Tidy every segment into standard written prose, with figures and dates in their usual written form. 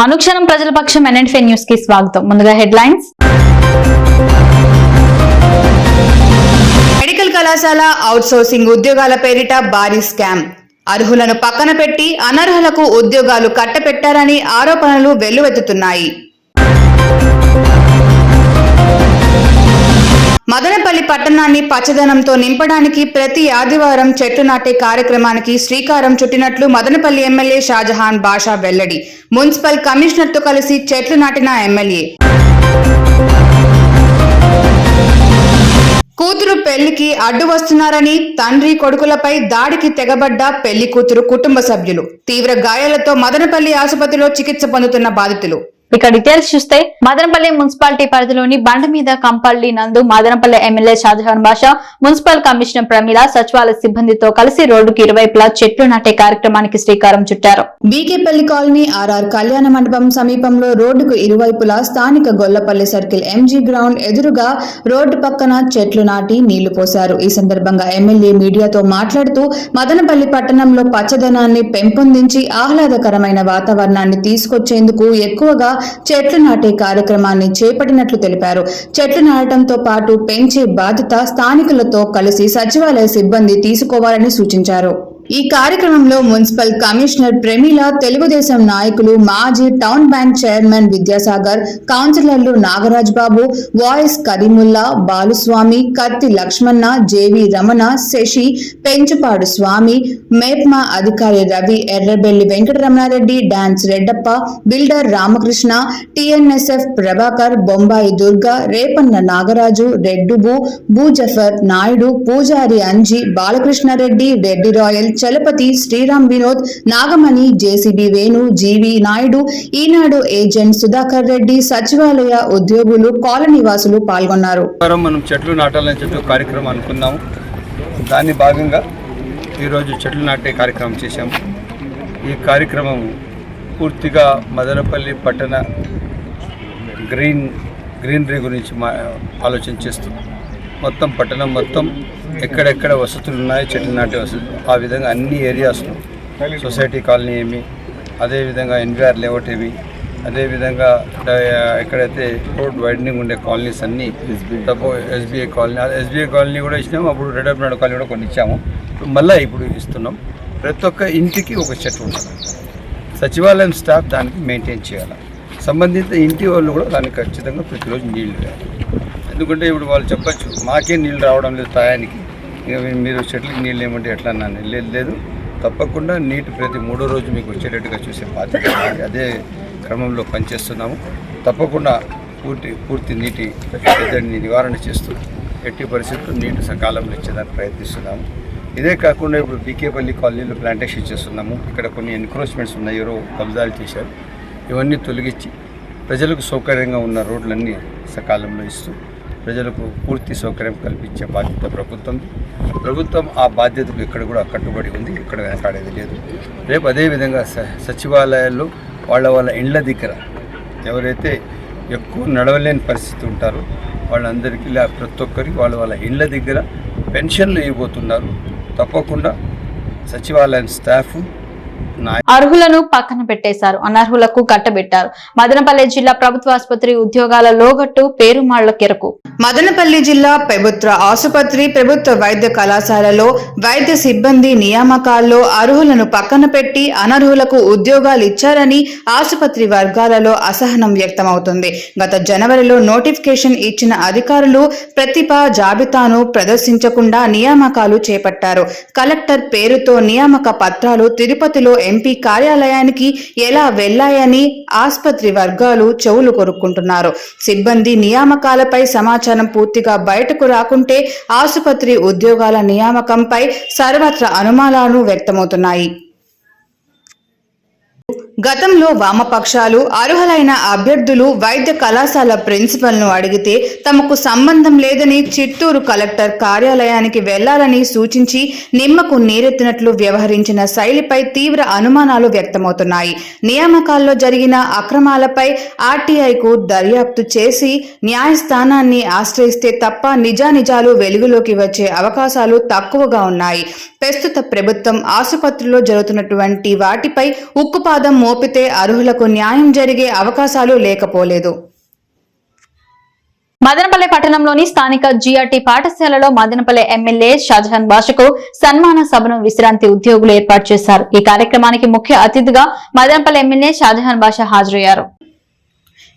అనుక్షణం ప్రజల పక్షం NN5 news కి స్వాగతం. ముందుగా హెడ్లైన్స్. మెడికల్ కళాశాల అవుట్సోర్సింగ్ ఉద్యోగాల పేరిట భారీ స్కామ్. అర్హులను పక్కన పెట్టి అనర్హులకు ఉద్యోగాలు కట్టపెట్టారని ఆరోపణలు వెల్లువెత్తుతున్నాయి. మదనపల్లి పట్టణాన్ని పచ్చదనంతో నింపడానికి ప్రతి ఆదివారం చెట్లు నాటే కార్యక్రమానికి శ్రీకారం చుట్టినట్లు మదనపల్లి ఎమ్మెల్యే షాజహాన్ బాషా వెల్లడి. మున్సిపల్ కమిషనర్తో కలిసి చెట్లు నాటిన ఎమ్మెల్యే. కూతురు పెళ్లికి అడ్డు వస్తున్నారని తండ్రి కొడుకులపై దాడికి తెగబడ్డ పెళ్లి కూతురు కుటుంబ సభ్యులు. తీవ్ర గాయాలతో మదనపల్లి ఆసుపత్రిలో చికిత్స పొందుతున్న బాధితులు. ఇక డీటెయిల్స్ చూస్తే మదనపల్లి మున్సిపాలిటీ పరిధిలోని బండ మీద కంపల్లి నందు మదనపల్లి ఎమ్మెల్యే షాజహాన్ బాషా, మున్సిపల్ కమిషనర్ ప్రమీల సచివాలయ సిబ్బందితో కలిసి రోడ్డుకి ఇరువైపులా చెట్లు నాటే కార్యక్రమానికి శ్రీకారం చుట్టారు. బీకేపల్లి కాలనీ RR కళ్యాణ మండపం సమీపంలో రోడ్డుకు ఇరువైపులా స్థానిక గొల్లపల్లి సర్కిల్ MG గ్రౌండ్ ఎదురుగా రోడ్డు పక్కన చెట్లు నాటి నీళ్లు పోశారు. ఈ సందర్భంగా ఎమ్మెల్యే మీడియాతో మాట్లాడుతూ మదనపల్లి పట్టణంలో పచ్చదనాన్ని పెంపొందించి ఆహ్లాదకరమైన వాతావరణాన్ని తీసుకొచ్చేందుకు ఎక్కువగా చెట్లు నాటే కార్యక్రమాన్ని చేపట్టినట్లు తెలిపారు. చెట్లు నాటడంతో పాటు పెంచే బాధ్యత స్థానికులతో కలిసి సచివాలయ సిబ్బంది తీసుకోవాలని సూచించారు. ఈ కార్యక్రమంలో మున్సిపల్ కమిషనర్ ప్రమీల, తెలుగుదేశం నాయకులు, మాజీ టౌన్ బ్యాంక్ చైర్మన్ విద్యాసాగర్, కౌన్సిలర్లు నాగరాజ్ బాబు, వాయిస్ కరీముల్లా, బాలుస్వామి, కత్తి లక్ష్మణ, JV రమణ, శశి, పెంచుపాడు స్వామి, మేప్మా అధికారి Ravi, Errabelli Venkataramanareddy, dance Reddappa, builder Ramakrishna, TNSF Prabhakar, Bombay Durga, Repanna Nagaraju, రెడ్డుబు, భూజఫర్ నాయుడు, పూజారి Anji, Balakrishnareddy, Reddy Royal, Chalapathi, Sriram Vinod, Nagamani, JCB Venu, GV Naidu, Eenadu agent Sudhakar Reddy, సచివాలయ ఉద్యోగులు, కాలనీ వాసులు పాల్గొన్నారు. మనం చెట్లు నాటాలని చెప్పి కార్యక్రమం అనుకున్నాము. దాని భాగంగా ఈరోజు చెట్లు నాటే కార్యక్రమం చేశాము. ఈ కార్యక్రమం పూర్తిగా మదనపల్లి పట్టణ గ్రీనరీ గురించి ఆలోచన చేస్తూ మొత్తం పట్టణం మొత్తం ఎక్కడెక్కడ వసతులు ఉన్నాయో చెట్లు నాటే వసతులు, ఆ విధంగా అన్ని ఏరియాస్లో సొసైటీ కాలనీ ఏమి, అదేవిధంగా NVR లేఅవుట్ ఏమి, అదేవిధంగా ఎక్కడైతే రోడ్ వైడనింగ్ ఉండే కాలనీస్ అన్నీ, SBI కాలనీ కూడా ఇచ్చినాము. అప్పుడు రెడ్డప్పనాడు కాలనీ కూడా కొన్ని ఇచ్చాము. మళ్ళీ ఇప్పుడు ఇస్తున్నాం. ప్రతి ఒక్క ఇంటికి ఒక చెట్టు ఉంటుంది. సచివాలయం స్టాఫ్ దానికి మెయింటైన్ చేయాలి. సంబంధిత ఇంటి వాళ్ళు కూడా దానికి ఖచ్చితంగా ప్రతిరోజు నీళ్లు వేయాలి. ఎందుకంటే ఇప్పుడు వాళ్ళు చెప్పచ్చు, మాకే నీళ్ళు రావడం లేదు టయానికి, మీరు చెట్లకి నీళ్ళు ఏమంటే ఎట్లా అన్నాను. లేదు, తప్పకుండా నీటి ప్రతి 3వ రోజు మీకు వచ్చేటట్టుగా చూసే బాధ్యత. అదే క్రమంలో పనిచేస్తున్నాము. తప్పకుండా పూర్తి నీటి ఎద్దడిని నివారణ చేస్తూ ఎట్టి పరిస్థితుల్లో నీటి సకాలంలో ఇచ్చేదానికి ప్రయత్నిస్తున్నాము. ఇదే కాకుండా ఇప్పుడు బీకేపల్లి కాలనీలో ప్లాంటేషన్ చేస్తున్నాము. ఇక్కడ కొన్ని ఎన్క్రోచ్మెంట్స్ ఉన్నాయి, ఎవరో కబ్జాలు చేశారు. ఇవన్నీ తొలగించి ప్రజలకు సౌకర్యంగా ఉన్న రోడ్లన్నీ సకాలంలో ఇస్తూ ప్రజలకు పూర్తి సౌకర్యం కల్పించే బాధ్యత ప్రభుత్వం ఆ బాధ్యతకు ఇక్కడ కూడా కట్టుబడి ఉంది. ఇక్కడ వెనకాడేది లేదు. రేపు అదేవిధంగా సచివాలయాల్లో వాళ్ళ ఇండ్ల దగ్గర ఎవరైతే ఎక్కువ నడవలేని పరిస్థితి ఉంటారో వాళ్ళందరికీ ప్రతి ఒక్కరికి వాళ్ళ ఇండ్ల దగ్గర పెన్షన్లు ఇవ్వబోతున్నారు. తప్పకుండా సచివాలయం స్టాఫ్ అర్హులను పక్కన పెట్టేశారు, అనర్హులకు కట్టబెట్టారు. మదనపల్లి జిల్లా ప్రభుత్వ ఆసుపత్రి ఉద్యోగాల లోగట్టు పేరుమాళ్ల కెరకు. మదనపల్లి జిల్లా ప్రభుత్వ ఆసుపత్రి, ప్రభుత్వ వైద్య కళాశాలలో వైద్య సిబ్బంది నియామకాల్లో అర్హులను పక్కన పెట్టి అనర్హులకు ఉద్యోగాలు ఇచ్చారని ఆసుపత్రి వర్గాలలో అసహనం వ్యక్తమవుతుంది. గత జనవరిలో నోటిఫికేషన్ ఇచ్చిన అధికారులు ప్రతిభా జాబితాను ప్రదర్శించకుండా నియామకాలు చేపట్టారు. కలెక్టర్ పేరుతో నియామక పత్రాలు తిరుపతిలో MP కార్యాలయానికి ఎలా వెళ్లాయని ఆసుపత్రి వర్గాలు చెవులు కొరుక్కుంటున్నారు. సిబ్బంది నియామకాలపై సమాచారం పూర్తిగా బయటకు రాకుంటే ఆసుపత్రి ఉద్యోగాల నియామకంపై సర్వత్రా అనుమానాలు వ్యక్తమవుతున్నాయి. గతంలో వామపక్షాలు అర్హులైన అభ్యర్థులు వైద్య కళాశాల ప్రిన్సిపల్ను అడిగితే తమకు సంబంధం లేదని చిత్తూరు కలెక్టర్ కార్యాలయానికి వెళ్లాలని సూచించి నిమ్మకు నీరెత్తినట్లు వ్యవహరించిన శైలిపై తీవ్ర అనుమానాలు వ్యక్తమవుతున్నాయి. నియామకాల్లో జరిగిన అక్రమాలపై RTIకు దర్యాప్తు చేసి న్యాయస్థానాన్ని ఆశ్రయిస్తే తప్ప నిజానిజాలు వెలుగులోకి వచ్చే అవకాశాలు తక్కువగా ఉన్నాయి. ప్రస్తుత ప్రభుత్వం ఆసుపత్రిలో జరుగుతున్నటువంటి వాటిపై ఉక్కుపాదం మోపితే అర్హులకు న్యాయం జరిగే అవకాశాలు లేకపోలేదు. మదనపల్లె పట్టణంలోని స్థానిక జిఆర్టీ పాఠశాలలో మదనపల్లె ఎమ్మెల్యే షాజహాన్ బాషకు సన్మాన సభను విశ్రాంతి ఉద్యోగులు ఏర్పాటు చేశారు. ఈ కార్యక్రమానికి ముఖ్య అతిథిగా మదనపల్లె ఎమ్మెల్యే షాజహాన్ బాషా హాజరయ్యారు.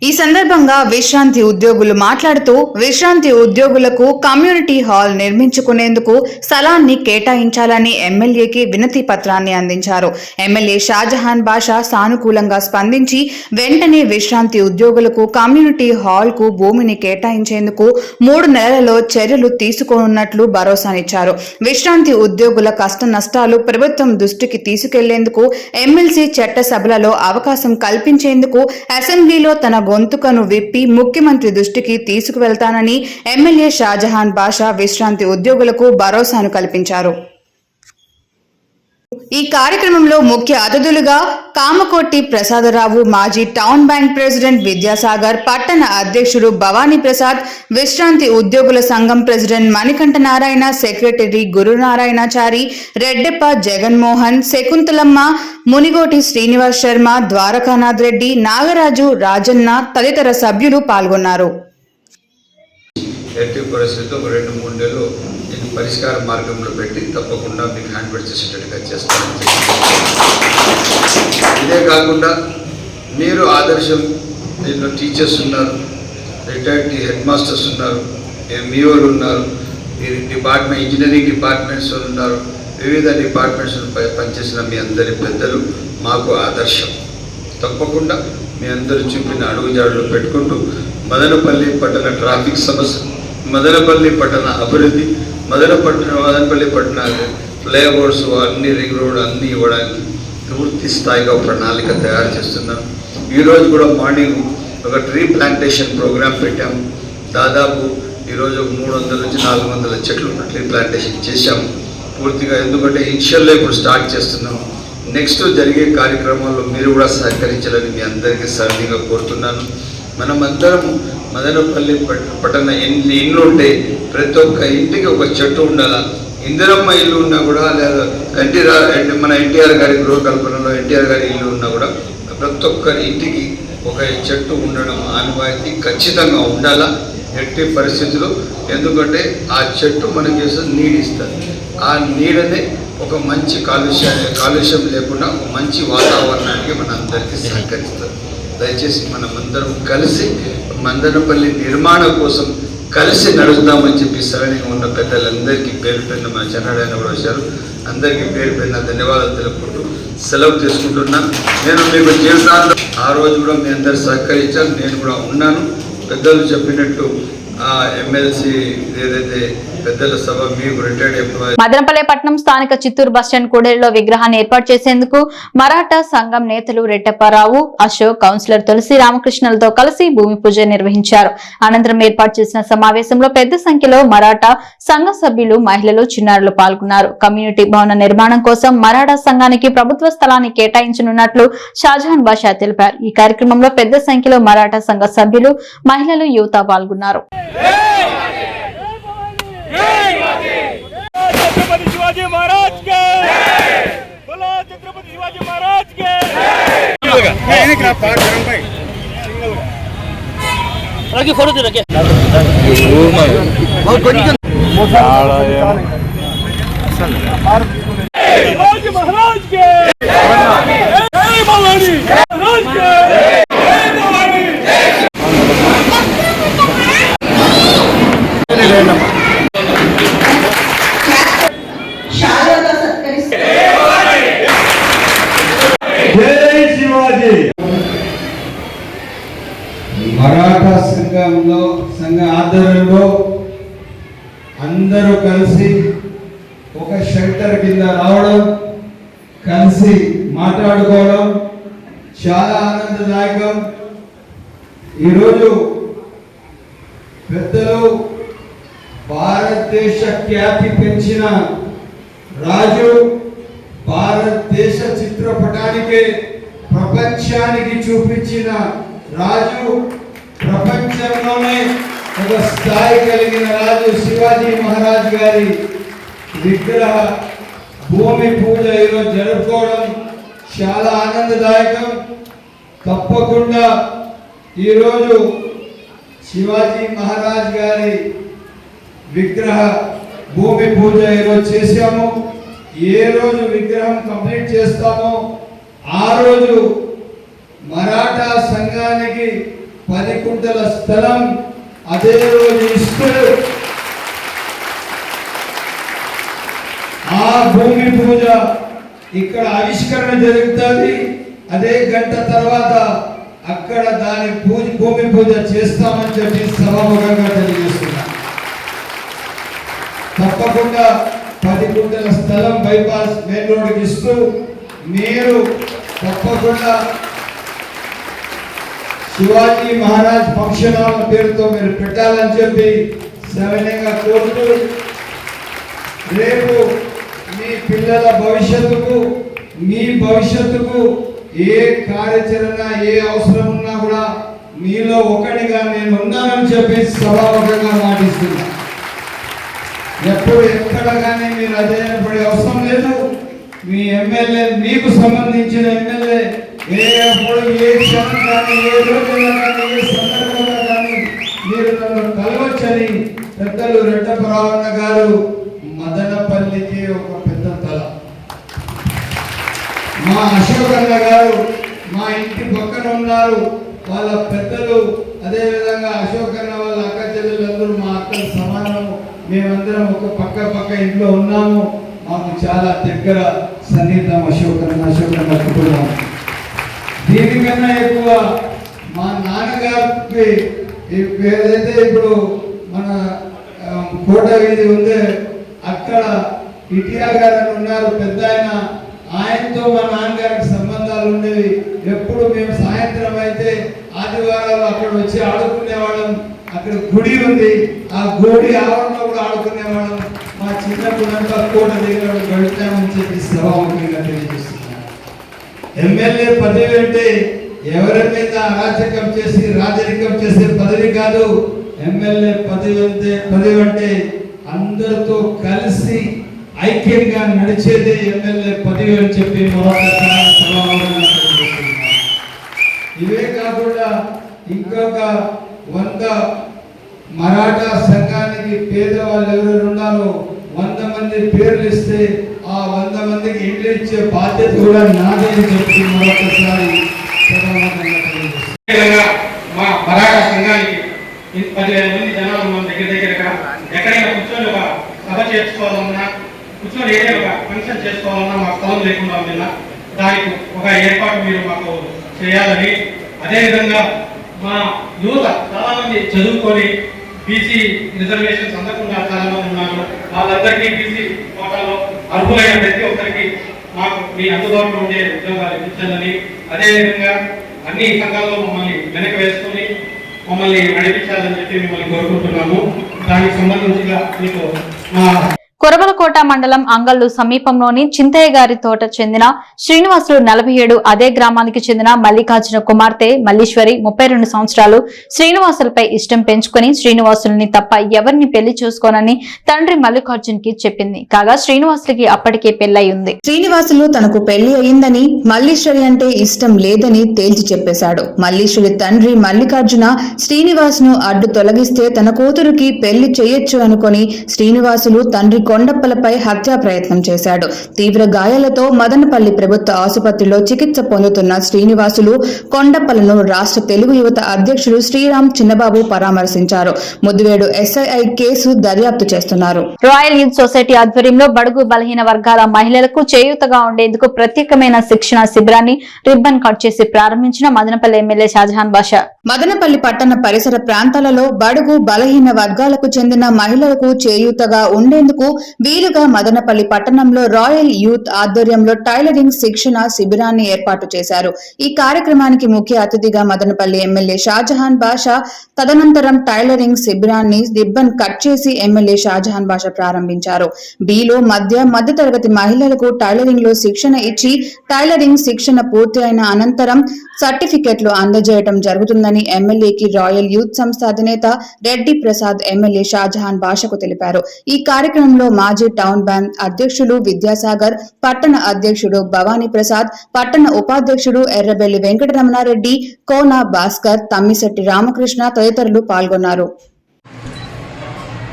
ఈ సందర్భంగా విశ్రాంతి ఉద్యోగులు మాట్లాడుతూ విశ్రాంతి ఉద్యోగులకు కమ్యూనిటీ హాల్ నిర్మించుకునేందుకు స్థలాన్ని కేటాయించాలని ఎమ్మెల్యేకి వినతి పత్రాన్ని అందించారు. ఎమ్మెల్యే షాజహాన్ బాషా సానుకూలంగా స్పందించి వెంటనే విశ్రాంతి ఉద్యోగులకు కమ్యూనిటీ హాల్ కు భూమిని కేటాయించేందుకు 3 నెలలలో చర్యలు తీసుకోనున్నట్లు భరోసానిచ్చారు. విశ్రాంతి ఉద్యోగుల కష్ట నష్టాలు ప్రభుత్వం దృష్టికి తీసుకెళ్లేందుకు ఎమ్మెల్సీ చట్టసభలలో అవకాశం కల్పించేందుకు అసెంబ్లీలో తన గొంతుకను విప్పి ముఖ్యమంత్రి దృష్టికి తీసుకువెళ్తానని ఎమ్మెల్యే షాజహాన్ బాషా విశ్రాంతి ఉద్యోగులకు భరోసాను కల్పించారు. ఈ కార్యక్రమంలో ముఖ్య అతిథులుగా కామకోటి ప్రసాదరావు, మాజీ టౌన్ బ్యాంక్ ప్రెసిడెంట్ విద్యాసాగర్, పట్టణ అధ్యక్షుడు భవానీ ప్రసాద్, విశ్రాంతి ఉద్యోగుల సంఘం ప్రెసిడెంట్ మణికంఠ నారాయణ, సెక్రటరీ గురునారాయణచారి, రెడ్డెప్ప జగన్మోహన్, శకుంతలమ్మ, మునిగోటి శ్రీనివాస్ శర్మ, ద్వారకానాథ్ రెడ్డి, నాగరాజు, రాజన్న తదితర సభ్యులు పాల్గొన్నారు. ఎట్టి పరిస్థితుల్లో 2-3 నెలలు దీన్ని పరిష్కార మార్గంలో పెట్టి తప్పకుండా మీకు హ్యాండ్బెడ్ చేసేటట్టుగా చేస్తాను. ఇదే కాకుండా మీరు ఆదర్శం, దీంట్లో టీచర్స్ ఉన్నారు, రిటైర్డ్ హెడ్ మాస్టర్స్ ఉన్నారు, ఎంఈఓలు ఉన్నారు, డిపార్ట్మెంట్ ఇంజనీరింగ్ డిపార్ట్మెంట్స్ ఉన్నారు, వివిధ డిపార్ట్మెంట్స్ పనిచేసిన మీ అందరి పెద్దలు మాకు ఆదర్శం. తప్పకుండా మీ అందరూ చూపిన అడుగుజాడులు పెట్టుకుంటూ మదనపల్లి పట్టణ ట్రాఫిక్ సమస్య, మదనపల్లి పట్టణ అభివృద్ధి, మదనపల్లి పట్టణ ఫ్లైఓవర్స్, అన్ని రింగ్ రోడ్ అన్నీ ఇవ్వడానికి పూర్తి స్థాయిగా ప్రణాళిక తయారు చేస్తున్నాం. ఈరోజు కూడా మార్నింగ్ ఒక ట్రీ ప్లాంటేషన్ ప్రోగ్రామ్ పెట్టాము. దాదాపు ఈరోజు 300 నుంచి 400 చెట్లు ట్రీ ప్లాంటేషన్ చేశాము పూర్తిగా. ఎందుకంటే ఇనిషియల్లో ఇప్పుడు స్టార్ట్ చేస్తున్నాము. నెక్స్ట్ జరిగే కార్యక్రమాల్లో మీరు కూడా సహకరించాలని మీ అందరికీ సరళంగా కోరుతున్నాను. మనమందరం మదనపల్లి పట్టణ ఎన్ని ఇండ్లు ఉంటే ప్రతి ఒక్క ఇంటికి ఒక చెట్టు ఉండాలా. ఇందిరమ్మ ఇల్లు ఉన్నా కూడా, లేదా మన ఎన్టీఆర్ గారి గృహకల్పనలో ఎన్టీఆర్ గారి ఇల్లు ఉన్నా కూడా ప్రతి ఒక్కరి ఇంటికి ఒక చెట్టు ఉండడం ఆనవాయితీ ఖచ్చితంగా ఉండాలా ఎట్టి పరిస్థితుల్లో. ఎందుకంటే ఆ చెట్టు మనకి నీడ ఇస్తుంది. ఆ నీడనే ఒక మంచి కాలుష్యం లేకుండా ఒక మంచి వాతావరణానికి మన అందరికీ సహకరిస్తుంది. దయచేసి మనమందరం కలిసి మదనపల్లి నిర్మాణం కోసం కలిసి నడుద్దామని చెప్పి సరణిగా ఉన్న పెద్దలందరికీ పేరు పెన్న మన చెన్నాడైన కూడా వచ్చారు. అందరికీ పేరు పెన్న ధన్యవాదాలు తెలుపుకుంటూ సెలవు తీసుకుంటున్నా. నేను మీకు జీవితాంతం ఆ రోజు కూడా మీ అందరు సహకరించాను, నేను కూడా ఉన్నాను. పెద్దలు చెప్పినట్టు ఎమ్మెల్సీ ఏదైతే పెద్దల సభ మీకు రిటైర్డ్ ఎంప్లాయీ. మదనపల్లె పట్టణం స్థానిక చిత్తూరు బస్టాండ్ కూడలిలో విగ్రహాన్ని ఏర్పాటు చేసేందుకు మరాఠా సంఘం నేతలు రెడ్డప్పారావు, అశోక్, కౌన్సిలర్ తులసి రామకృష్ణలతో కలిసి భూమి పూజ నిర్వహించారు. అనంతరం ఏర్పాటు చేసిన సమావేశంలో పెద్ద సంఖ్యలో మరాఠా సంఘ సభ్యులు, మహిళలు, చిన్నారులు పాల్గొన్నారు. కమ్యూనిటీ భవన నిర్మాణం కోసం మరాఠా సంఘానికి ప్రభుత్వ స్థలాన్ని కేటాయించనున్నట్లు షాజహాన్ బాషా తెలిపారు. ఈ కార్యక్రమంలో పెద్ద సంఖ్యలో మరాఠా సంఘ సభ్యులు, మహిళలు, యువత పాల్గొన్నారు. छत्रपति शिवाजी महाराज के बोलो, छत्रपति शिवाजी महाराज के फोटो दे रखे शिवाजी महाराज के మరాఠా సంఘ ఆధ్వర్యంలో అందరూ కలిసి ఒక షెల్టర్ కింద రావడం, కలిసి మాట్లాడుకోవడం చాలా ఆనందదాయకం. ఈరోజు పెద్దలు భారతదేశ ఖ్యాతి పెంచిన రాజు, భారతదేశ చిత్రపటానికి ప్రపంచానికి చూపించిన రాజు, ప్రపంచంలోనే ఒక స్థాయి కలిగిన రాజు శివాజీ మహారాజ్ గారి విగ్రహ భూమి పూజ ఈరోజు జరుపుకోవడం చాలా ఆనందదాయకం. తప్పకుండా ఈరోజు శివాజీ మహారాజ్ గారి విగ్రహ భూమి పూజ ఈరోజు చేశాము. ఏ రోజు విగ్రహం కంప్లీట్ చేస్తామో ఆ రోజు మరాఠా సంఘానికి 10 కుంటల స్థలం అదే రోజు ఇస్తూ ఆ భూమి పూజ ఇక్కడ ఆవిష్కరణ జరుగుతుంది. అదే గంట తర్వాత అక్కడ దాని భూమి పూజ చేస్తామని చెప్పి సభాముఖంగా తెలియజేస్తున్నా. తప్పకుండా 10 కుంటల స్థలం బైపాస్ మెయిన్ రోడ్కి ఇస్తూ మీరు తప్పకుండా శివాజీ మహారాజ్ ఫంక్షన్ హాల్ పేరుతో మీరు పెట్టాలని చెప్పి సవినయంగా కోరుతూ, రేపు మీ పిల్లల భవిష్యత్తుకు మీ భవిష్యత్తుకు ఏ కార్యాచరణ ఏ అవసరం ఉన్నా కూడా మీలో ఒకటిగా నేను ఉన్నానని చెప్పి సభాముఖంగా మాటిస్తున్నా. ఎప్పుడు ఎక్కడ కానీ మీరు అధైర్యపడే అవసరం లేదు. మీ ఎమ్మెల్యే మీకు సంబంధించిన ఎమ్మెల్యే ఎప్పుడు ఏ క్షణం కానీ ఏ రోజున కానీ ఏ సందర్భంగా కానీ మీరు నన్ను కలవచ్చని పెద్దలు రెడ్డపరావన్న గారు మదనపల్లికి ఒక పెద్ద తల. మా అశోకన్న గారు మా ఇంటి పక్కన ఉన్నారు, వాళ్ళ పెద్దలు. అదేవిధంగా అశోకన్న వాళ్ళ అక్క చెల్లెలందరూ మా అక్కలు సమానము. మేమందరం ఒక పక్క ఇంట్లో ఉన్నాము. మాకు చాలా దగ్గర సన్నిహితం అశోకన్న కుటుంబం. దీనికన్నా ఎక్కువ మా నాన్నగారికి ఏదైతే ఇప్పుడు మన కోట వీధి ఉందే అక్కడ ఇటియా గారు ఉన్నారు, పెద్ద ఆయనతో మా నాన్నగారికి సంబంధాలు ఉండేవి. ఎప్పుడు మేము సాయంత్రం అయితే ఆదివారాలు అక్కడ వచ్చి ఆడుకునేవాళ్ళం. అక్కడ గుడి ఉంది, ఆ గుడి ఆవరణలో కూడా ఆడుకునేవాళ్ళం. మా చిన్నప్పుడంతా కోట దగ్గర గడుపుతామని చెప్పి సభాముఖంగా తెలియజేస్తున్నాను. ఎమ్మెల్యే పదవి అంటే ఎవరి మీద అరాచకం చేసి రాజరికం చేసే పదవి కాదు. ఎమ్మెల్యే పదవి అంటే అందరితో కలిసి ఐక్యంగా నడిచేదే ఎమ్మెల్యే పదవి అని చెప్పి మరొకసారి సభాముఖంగా తెలియజేస్తున్నాను. ఇవే కాకుండా ఇంకొక 100 మరాఠా సంఘానికి పేదవాళ్ళు ఎవరు ఉన్నారో 100 మంది పేర్లు ఇస్తే ఆ 100 మందికి ఇండ్లు ఇచ్చే బాధ్యత కూడా నాదే అని చెప్పి మరొకసారి మా మరాఠా సంఘానికి 10,000 మంది జనాలు మన దగ్గర ఎక్కడైనా కూర్చొని ఒక సభ చేసుకోవాలన్నా, కూర్చొని ఏదైనా ఒక ఫంక్షన్ చేసుకోవాలన్నా మా స్థలం లేకుండా ఉందా, దానికి ఒక ఏర్పాటు మీరు మాకు చేయాలని, అదేవిధంగా మా యువత చాలా మంది చదువుకొని బీసీ రిజర్వేషన్స్ అందకుండా చాలా మంది ఉన్నారు. వాళ్ళందరికీ బీసీ కోటాలో అర్హులైన ప్రతి ఒక్కరికి మాకు మీ అందుబాటులో ఉండే ఉద్యోగాలు ఇప్పించాలని, అదేవిధంగా అన్ని సంఘాల్లో మమ్మల్ని వెనక వేసుకొని మమ్మల్ని నడిపించాలని చెప్పి మిమ్మల్ని కోరుకుంటున్నాము. దానికి సంబంధించిన మీకు మా కొరవలకోట మండలం అంగళ్ళు సమీపంలోని చింతయ్య గారి తోట చెందిన శ్రీనివాసులు 47, అదే గ్రామానికి చెందిన మల్లికార్జున కుమార్తె మల్లీశ్వరి 32 సంవత్సరాలు శ్రీనివాసులపై ఇష్టం పెంచుకుని శ్రీనివాసుల్ని తప్ప ఎవరిని పెళ్లి చేసుకోనని తండ్రి మల్లికార్జున్ కి చెప్పింది. కాగా శ్రీనివాసులకి అప్పటికే పెళ్లై ఉంది. శ్రీనివాసులు తనకు పెళ్లి అయిందని, మల్లీశ్వరి అంటే ఇష్టం లేదని తేల్చి చెప్పేశాడు. మల్లీశ్వరి తండ్రి మల్లికార్జున శ్రీనివాస్ ను అడ్డు తొలగిస్తే తన కూతురుకి పెళ్లి చేయొచ్చు అనుకుని శ్రీనివాసులు తండ్రి కొండప్పలపై హత్యా ప్రయత్నం చేశాడు. తీవ్ర గాయాలతో మదనపల్లి ప్రభుత్వ ఆసుపత్రిలో చికిత్స పొందుతున్న శ్రీనివాసులు కొండప్పలను రాష్ట్ర తెలుగు యువత అధ్యక్షుడు శ్రీరామ్ చిన్నబాబు పరామర్శించారు. ముద్దువేడు SII కేసు దర్యాప్తు చేస్తున్నారు. రాయల్ యూత్ సొసైటీ ఆధ్వర్యంలో బడుగు బలహీన వర్గాల మహిళలకు చేయూతగా ఉండేందుకు ప్రత్యేకమైన శిక్షణ శిబిరాన్ని రిబ్బన్ కట్ చేసి ప్రారంభించిన మదనపల్లి ఎమ్మెల్యే షాజహాన్ బాషా. మదనపల్లి పట్టణ పరిసర ప్రాంతాలలో బడుగు బలహీన వర్గాలకు చెందిన మహిళలకు చేయూతగా ఉండేందుకు వీలుగా మదనపల్లి పట్టణంలో రాయల్ యూత్ ఆధ్వర్యంలో టైలరింగ్ శిక్షణ శిబిరాన్ని ఏర్పాటు చేశారు. ఈ కార్యక్రమానికి ముఖ్య అతిథిగా మదనపల్లి ఎమ్మెల్యే షాజహాన్ బాషా, తదనంతరం టైలరింగ్ శిబిరాన్ని రిబ్బన్ కట్ చేసి ఎమ్మెల్యే షాజహాన్ బాషా ప్రారంభించారు. బీలో మధ్యతరగతి మహిళలకు టైలరింగ్ లో శిక్షణ ఇచ్చి టైలరింగ్ శిక్షణ పూర్తి అయిన అనంతరం సర్టిఫికెట్లు అందజేయడం జరుగుతుందని ఎమ్మెల్యేకి రాయల్ యూత్ సంస్థ అధినేత రెడ్డి ప్రసాద్ ఎమ్మెల్యే షాజహాన్ బాషాకు తెలిపారు. ఈ కార్యక్రమంలో మాజీ టౌన్ బ్యాంక్ అధ్యక్షులు విద్యాసాగర్, పట్టణ అధ్యక్షుడు భవానీ ప్రసాద్, పట్టణ ఉపాధ్యక్షుడు ఎర్రబెల్లి వెంకటరమణారెడ్డి, కోన భాస్కర్, తమ్మిశెట్టి రామకృష్ణ తదితరులు పాల్గొన్నారు.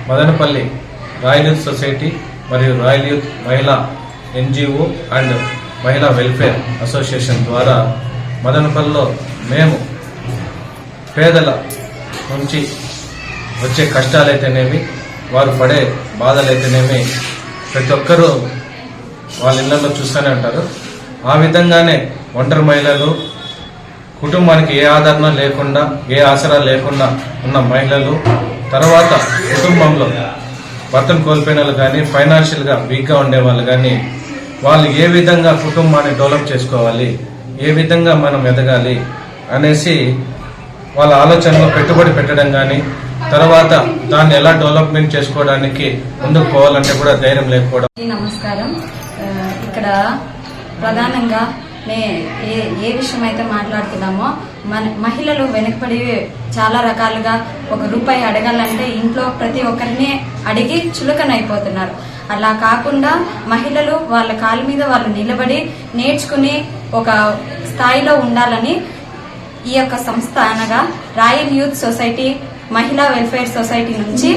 మదనపల్లి రాయల్ యూత్ సొసైటీ మరియు రాయల్ యూత్ మహిళా ఎన్జిఓ అండ్ మహిళా వెల్ఫేర్ అసోసియేషన్ ద్వారా మదనపల్లిలో మేము పేదల నుంచి వచ్చే కష్టాలైతేనేమి, వారు పడే బాధలైతేనేమి ప్రతి ఒక్కరూ వాళ్ళ ఇళ్లలో చూస్తూనే ఉంటారు. ఆ విధంగానే ఒంటరి మహిళలు, కుటుంబానికి ఏ ఆదరణ లేకుండా, ఏ ఆసరా లేకుండా ఉన్న మహిళలు, తర్వాత కుటుంబంలో భర్తను కోల్పోయిన వాళ్ళు కానీ, ఫైనాన్షియల్గా వీక్గా ఉండే వాళ్ళు కానీ, వాళ్ళు ఏ విధంగా కుటుంబాన్ని డెవలప్ చేసుకోవాలి, ఏ విధంగా మనం ఎదగాలి అనేసి వాళ్ళ ఆలోచనలో పెట్టుబడి పెట్టడం కానీ, తర్వాత దాన్ని ఎలా డెవలప్మెంట్ చేసుకోవడానికి ముందుకు పోవాలంటే కూడా ధైర్యం లేకపోవడం. నమస్కారం. ఇక్కడ ప్రధానంగా ఏ విషయం అయితే మాట్లాడుతున్నామో, మహిళలు వెనకబడి చాలా రకాలుగా ఒక రూపాయి అడగాలంటే ఇంట్లో ప్రతి ఒక్కరిని అడిగి చులకనైపోతున్నారు. అలా కాకుండా మహిళలు వాళ్ళ కాళ్ళ మీద వాళ్ళు నిలబడి నేర్చుకుని ఒక స్థాయిలో ఉండాలని ఈ యొక్క సంస్థ అనగా రాయల్ యూత్ సొసైటీ మహిళా వెల్ఫేర్ సొసైటీ నుంచి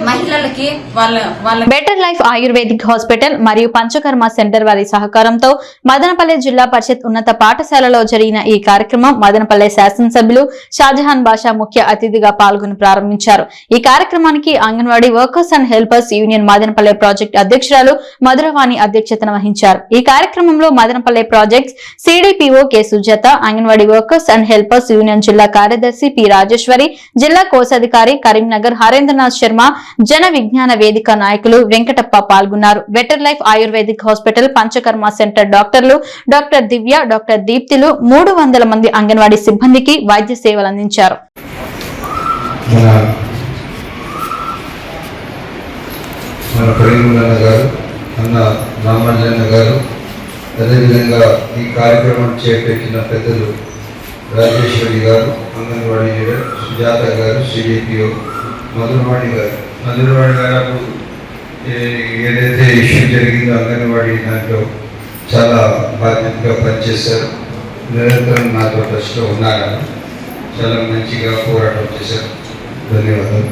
మహిళలకి వాళ్ళ బెటర్ లైఫ్ ఆయుర్వేదిక్ హాస్పిటల్ మరియు పంచకర్మ సెంటర్ వారి సహకారంతో మదనపల్లె జిల్లా పరిషత్ ఉన్నత పాఠశాలలో జరిగిన ఈ కార్యక్రమం మదనపల్లె శాసనసభ్యులు షాజహాన్ బాషా ముఖ్య అతిథిగా పాల్గొని ప్రారంభించారు. ఈ కార్యక్రమానికి anganwadi workers and helpers union Madanapalle project అధ్యక్షురాలు మధురవాణి అధ్యక్షతన వహించారు. ఈ కార్యక్రమంలో Madanapalle projects CDPO K Sujatha, anganwadi workers and helpers union జిల్లా కార్యదర్శి పి రాజేశ్వరి, జిల్లా కోశాధికారి కరీంనగర్ హరేంద్రనాథ్ శర్మ, జన విజ్ఞాన వేదిక నాయకులు వెంకటప్ప పాల్గొన్నారు. Better life ayurvedic hospital, panchakarma centre డాక్టర్లు డాక్టర్ దివ్య, డాక్టర్ దీప్తిలు 300 మంది అంగన్వాడీ సిబ్బందికి వైద్య సేవలు అందించారు. అదేవిధంగా ఈ కార్యక్రమం చేపట్టిన పెద్దలు రాజేశ్వరి గారు, అంగన్వాడీ లీడర్ సుజాత గారు, సిడిపిఓ మధురవాణి గారు అప్పుడు ఏదైతే ఇష్యూ జరిగిందో అంగన్వాడీ దాంట్లో చాలా బాధ్యతగా పనిచేశారు. నిరంతరం నాతో టచ్లో ఉన్నారు, చాలా మంచిగా పోరాటం చేశారు. ధన్యవాదాలు.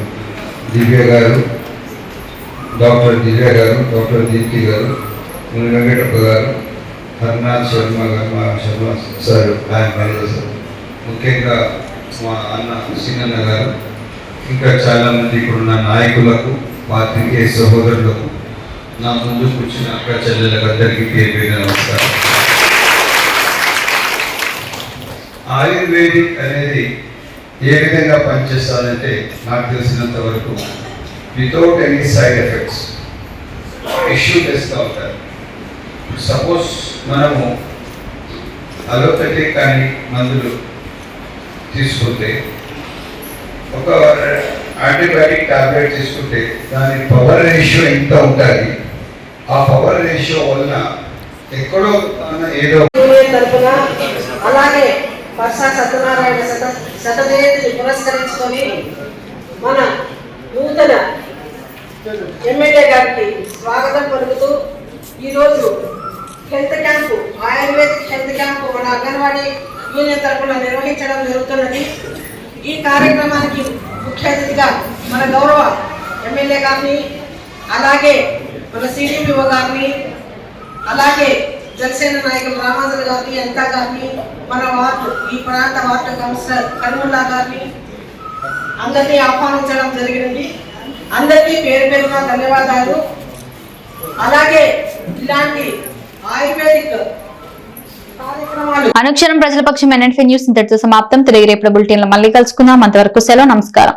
దివ్య గారు, డాక్టర్ దివ్య గారు, డాక్టర్ దీప్తి గారు, వెంకటప్ప గారు, హర్నాథ్ శర్మ గారు, మా శర్మ సార్, ఆయన మేనేజర్ సార్, ముఖ్యంగా మా అన్న సీనన్న గారు, ఇంకా చాలామంది ఇక్కడున్న నాయకులకు, పాత్రికేయ సహోదరులకు, నా ముందు కూర్చున్న అక్క చెల్లెలకు అందరికీ పేరు నమస్కారం. ఆయుర్వేదిక్ అనేది ఏ విధంగా పనిచేస్తానంటే, నాకు తెలిసినంత వరకు without any side effects issue చేస్తూ ఉంటారు. సపోజ్ మనము అలోపతిక్ కానీ మందులు తీసుకుంటే, ఒక యాంటీబయాటిక్ టాబ్లెట్ తీసుకుంటే దాని పవర్ రేషియో ఎంత ఉంటుంది, ఆ పవర్ రేషియో వలన ఎక్కడో ఏదో తరపున అలాగే వర్షా సత్యనారాయణ శతజయంతిని పురస్కరించుకొని మన నూతన ఎమ్మెల్యే గారికి స్వాగతం పలుకుతూ ఈరోజు health camp, ayurvedic health camp మన అంగన్వాడీ యూనియన్ తరపున నిర్వహించడం జరుగుతున్నది. ఈ కార్యక్రమానికి ముఖ్య అతిథిగా మన గౌరవ ఎమ్మెల్యే గారిని, అలాగే మన సిడిపిఓ గారిని, అలాగే జనసేన నాయకులు రామాజుల గారిని, అంతా గారిని, మన వార్డు ఈ ప్రాంత వార్డు కౌన్సిలర్ కరీముల్లా గారిని అందరినీ ఆహ్వానించడం జరిగినది. అందరికీ పేరు పేరుగా ధన్యవాదాలు. అలాగే ఇలాంటి ఆయుర్వేదిక్ అనుక్షణం ప్రజల పక్షం NNF న్యూస్ ఇంతటితో సమాప్తం. తిరిగి రేపటి బులెటిన్లో మళ్ళీ కలుసుకుందాం. అంతవరకు సెలవు, నమస్కారం.